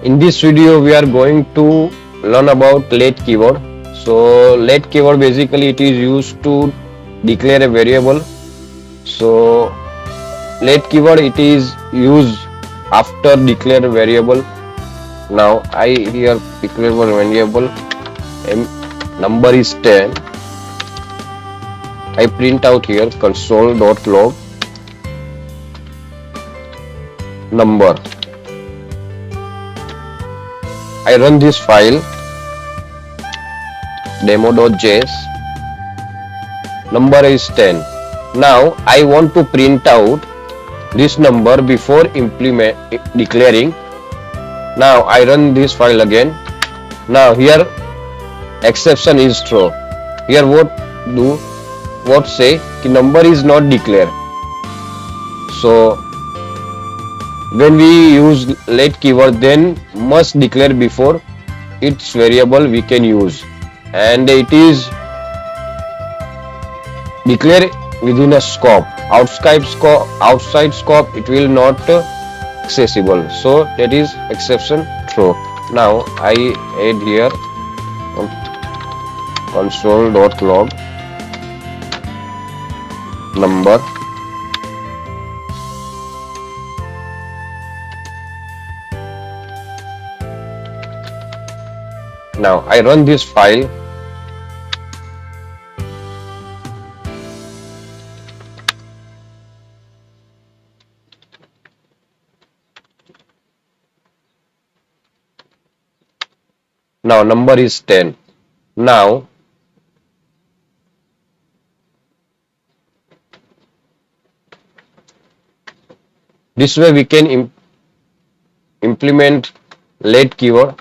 In this video, we are going to learn about let keyword. So let keyword basically it is used to declare a variable. So let keyword it is used after declare a variable. Now I here declare one variable number is 10. I print out here console.log number. I run this file demo.js, number is 10. Now I want to print out this number before declaring. Now I run this file again. Now here exception is throw. Here what say the number is not declared. So when we use let keyword, then must declare before its variable we can use, and it is declare within a scope. Outside scope it will not accessible. So that is exception throw. Now I add here console.log number. Now I run this file. Now number is 10. Now this way we can implement let keyword.